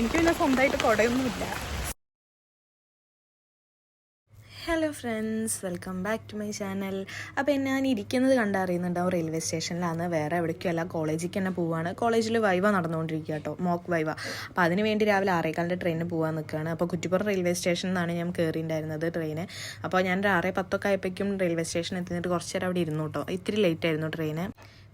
എനിക്ക് പിന്നെ സ്വന്തമായിട്ട് കുടയൊന്നുമില്ല. Hello friends, welcome back to my channel. അപ്പോൾ ഞാൻ ഇരിക്കുന്നത് കണ്ടറിയുന്നുണ്ടാവും റെയിൽവേ സ്റ്റേഷനിലാണ്. വേറെ എവിടേക്കും അല്ല, കോളേജിലേക്ക് തന്നെ പോവുകയാണ്. കോളേജിൽ വൈവ നടന്നുകൊണ്ടിരിക്കുക കേട്ടോ, മോക്ക് വൈവ. അപ്പോൾ അതിന് വേണ്ടി രാവിലെ 6:15 ട്രെയിനിന് പോകാൻ നിൽക്കുകയാണ്. അപ്പോൾ കുറ്റിപ്പുറം റെയിൽവേ സ്റ്റേഷനിൽ നിന്നാണ് ഞാൻ കയറിയിട്ടുണ്ടായിരുന്നത് ട്രെയിന്. അപ്പോൾ ഞാൻ 6:10 ആയപ്പോഴേക്കും റെയിൽവേ സ്റ്റേഷനിൽ എത്തിയിട്ട് കുറച്ച് നേരം അവിടെ ഇരുന്നു കേട്ടോ. ഇത്തിരി ലേറ്റ് ആയിരുന്നു ട്രെയിന്.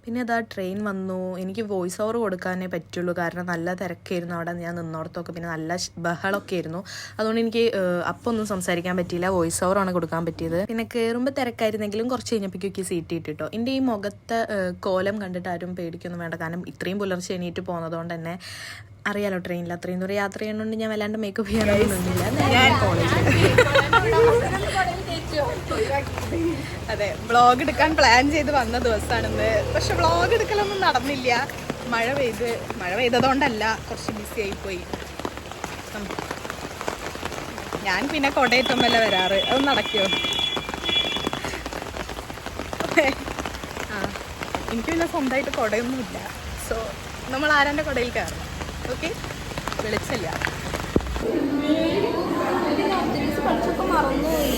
പിന്നെ അതാ ട്രെയിൻ വന്നു. എനിക്ക് വോയിസ് ഓവർ കൊടുക്കാനേ പറ്റുള്ളൂ, കാരണം നല്ല തിരക്കായിരുന്നു അവിടെ. ഞാൻ നിന്നോടത്തൊക്കെ പിന്നെ നല്ല ബഹളമൊക്കെ ആയിരുന്നു. അതുകൊണ്ട് എനിക്ക് അപ്പം ഒന്നും സംസാരിക്കാൻ പറ്റിയില്ല, വോയിസ് ഓവറാണ് കൊടുക്കാൻ പറ്റിയത്. പിന്നെ കയറുമ്പോൾ തിരക്കായിരുന്നെങ്കിലും കുറച്ച് കഴിഞ്ഞപ്പോഴേക്കും സീറ്റ് ഇട്ടിട്ടോ. എൻ്റെ ഈ മുഖത്തെ കോലം കണ്ടിട്ട് ആരും പേടിക്കൊന്നും വേണ്ട, കാരണം ഇത്രയും പുലർച്ചെ എണീറ്റ് പോകുന്നതുകൊണ്ട് തന്നെ അറിയാലോ ട്രെയിനിൽ അത്രയും ദൂരം യാത്ര ചെയ്യുന്നതുകൊണ്ട് ഞാൻ വല്ലാണ്ട് മേക്കപ്പ് ചെയ്യാനൊന്നും നിന്നില്ല. അതെ, വ്ളോഗ് എടുക്കാൻ പ്ലാൻ ചെയ്ത് വന്ന ദിവസമാണെന്ന്. പക്ഷെ വ്ളോഗ് എടുക്കലൊന്നും നടന്നില്ല. മഴ പെയ്തതുകൊണ്ടല്ല, കുറച്ച് ബിസി ആയിപ്പോയി. ഞാൻ പിന്നെ കൊടയേറ്റുമ്പല്ല വരാറ്, അത് നടക്കുമോ? എനിക്ക് പിന്നെ സ്വന്തമായിട്ട് കുടയൊന്നുമില്ല. സോ നമ്മൾ ആരാൻ്റെ കുടയിൽ കയറണം. ഓക്കെ, വെളിച്ചില്ല. മറന്നുപോയി.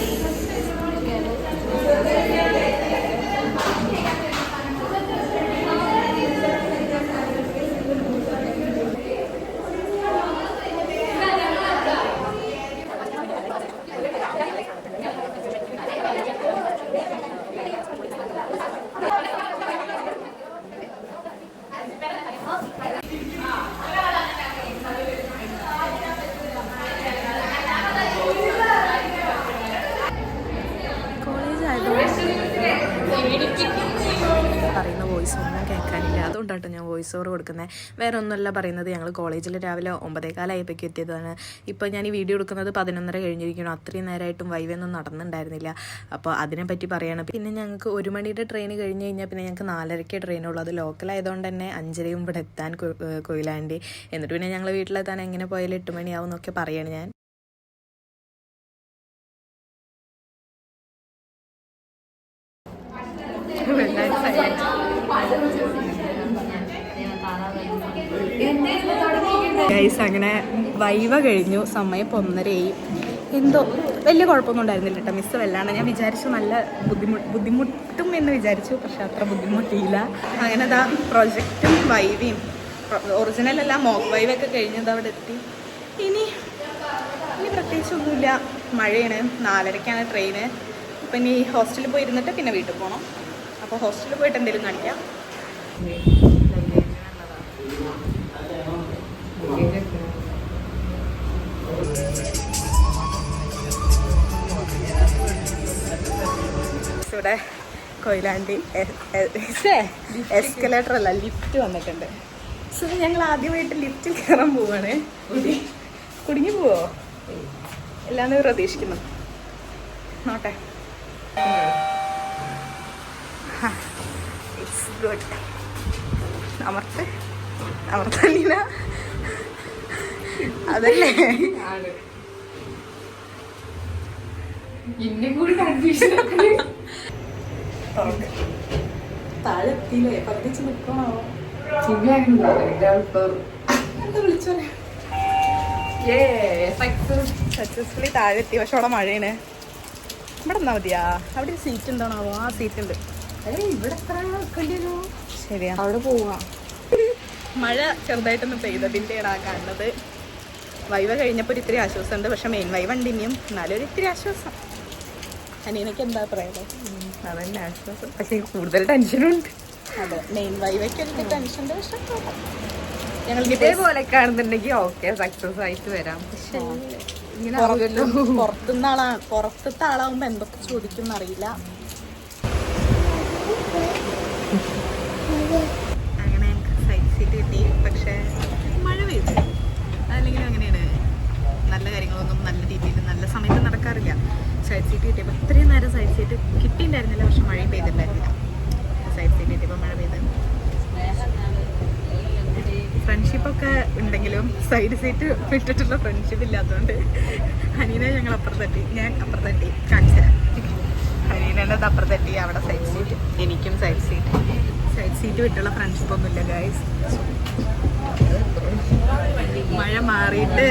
പറയുന്ന വോയിസ് ഒന്നും കേൾക്കാനില്ല, അതുകൊണ്ടാട്ടോ ഞാൻ വോയിസ് ഓവർ കൊടുക്കുന്നത്. വേറെ ഒന്നുമല്ല പറയുന്നത്. ഞങ്ങൾ കോളേജിൽ രാവിലെ 9:15 ആയപ്പോഴേക്കും എത്തിയതാണ്. ഇപ്പോൾ ഞാൻ ഈ വീഡിയോ എടുക്കുന്നത് 11:30 കഴിഞ്ഞിരിക്കണം. അത്രയും നേരമായിട്ടും വൈവൊന്നും നടന്നിട്ടുണ്ടായിരുന്നില്ല. അപ്പോൾ അതിനെപ്പറ്റി പറയണം. പിന്നെ ഞങ്ങൾക്ക് 1 മണിയുടെ ട്രെയിൻ കഴിഞ്ഞ് കഴിഞ്ഞാൽ പിന്നെ ഞങ്ങൾക്ക് 4:30 ട്രെയിനുള്ളൂ. അത് ലോക്കലായതുകൊണ്ട് തന്നെ 5:30 ഇവിടെ എത്താൻ കൊയിലാണ്ടി. എന്നിട്ട് പിന്നെ ഞങ്ങൾ വീട്ടിലെത്താൻ എങ്ങനെ പോയാലും 8 മണിയാവും എന്നൊക്കെ പറയാണ് ഞാൻ. ഗൈസ്, അങ്ങനെ വൈവ കഴിഞ്ഞു. സമയം 1:30. എന്തോ വലിയ കുഴപ്പമൊന്നും ഉണ്ടായിരുന്നില്ല കേട്ടോ. മിസ് വല്ലാണ്ട് ഞാൻ വിചാരിച്ചു നല്ല ബുദ്ധിമുട്ടും എന്ന് വിചാരിച്ചു, പക്ഷെ അത്ര ബുദ്ധിമുട്ടിയില്ല. അങ്ങനെ അതാ പ്രൊജക്റ്റും വൈവയും ഒറിജിനലെല്ലാം മോക്ക് വൈവൊക്കെ കഴിഞ്ഞത് അവിടെ എത്തി. ഇനി പ്രത്യേകിച്ചൊന്നുമില്ല. മഴയാണ്, 4:30 ട്രെയിന്. അപ്പം ഇനി ഹോസ്റ്റലിൽ പോയി ഇരുന്നിട്ട് പിന്നെ വീട്ടിൽ പോകണം. അപ്പോൾ ഹോസ്റ്റലിൽ പോയിട്ട് എന്തെങ്കിലും കാണിക്കാം. ഇവിടെ കൊയിലാണ്ടി എസ്കലേറ്റർ അല്ല, ലിഫ്റ്റ് വന്നിട്ടുണ്ട്. സോ ഞങ്ങൾ ആദ്യമായിട്ട് ലിഫ്റ്റിൽ കയറാൻ പോവാണ്. കുടുങ്ങി പോവോ എല്ലാന്ന് പ്രതീക്ഷിക്കുന്നു. നോട്ടെ, ഇറ്റ്സ് ഗുഡ്. അമർത്തല്ല, അതല്ലേ താഴെ എത്തിയില്ലേ? പതിച്ച് നിൽക്കണോ? എന്താ വിളിച്ചോ? സക്സസ്ഫുള്ളി താഴെ എത്തി. പക്ഷെ അവിടെ മഴയാണ്. ഇവിടെ നിന്നാ മതിയാ? അവിടെ ഒരു സീറ്റ് എന്താണാവോ? ആ സീറ്റ് ഉണ്ട്. ഇവിടെ എത്ര നിൽക്കേണ്ടിയോ? ശരിയാ, അവിടെ പോവാ. മഴ ചെറുതായിട്ടൊന്ന് പെയ്തതിൻ്റെയാണ് കാണുന്നത്. വൈവ കഴിഞ്ഞപ്പോൾ ഒരു ഇത്തിരി ആശ്വാസമുണ്ട്. പക്ഷെ മെയിൻ വൈവ ഉണ്ട് ഇനിയും, എന്നാലും ഒരു ഇത്തിരി ആശ്വാസം. അനിയനൊക്കെ എന്താ പറയുന്നത്? അതന്നെ ആശ്വാസം, പക്ഷെ കൂടുതൽ ടെൻഷനുണ്ട്. അതെ, മെയിൻ വൈവയ്ക്ക് ഒരു ടെൻഷനുണ്ട്. പക്ഷെ ഞങ്ങൾ ഇതേപോലെ കാണുന്നുണ്ടെങ്കിൽ ഓക്കെ, സക്സസ് ആയിട്ട് വരാം. പക്ഷെ ഇങ്ങനെ പുറത്തത്തെ ആളാവുമ്പോ എന്തൊക്കെ ചോദിക്കും എന്നറിയില്ല. അങ്ങനെ സൈഡ് സീറ്റ് കിട്ടി. പക്ഷെ മഴ പെയ്തു. അതല്ലെങ്കിലും അങ്ങനെയാണ്, നല്ല കാര്യങ്ങളൊന്നും നല്ല രീതിയിൽ നല്ല സമയത്ത് നടക്കാറില്ല. സൈഡ് സീറ്റ് കിട്ടിയപ്പോൾ ഇത്രയും നേരം സൈഡ് സീറ്റ് കിട്ടിയിട്ടുണ്ടായിരുന്നില്ല, പക്ഷെ മഴയും പെയ്തിട്ടുണ്ടായിരുന്നില്ല. സൈഡ് സീറ്റ് കിട്ടിയപ്പോൾ മഴ പെയ്ത്. ഫ്രണ്ട്ഷിപ്പൊക്കെ ഉണ്ടെങ്കിലും സൈഡ് സീറ്റ് വിട്ടിട്ടുള്ള ഫ്രണ്ട്ഷിപ്പ് ഇല്ലാത്തതുകൊണ്ട് അനീനെ ഞങ്ങൾ അപ്പുറത്തട്ടി, ഞാൻ അപ്പുറത്തട്ടി കാണിച്ചു തരാം. മീനേണ്ടത് അപ്പുറത്തെത്തി, അവിടെ സൈഡ് സീറ്റ്, എനിക്കും സൈഡ് സീറ്റ് വിട്ടുള്ള ഫ്രണ്ട്ഷിപ്പ് ഒന്നുമില്ല ഗൈസ്. മഴ മാറിയിട്ട്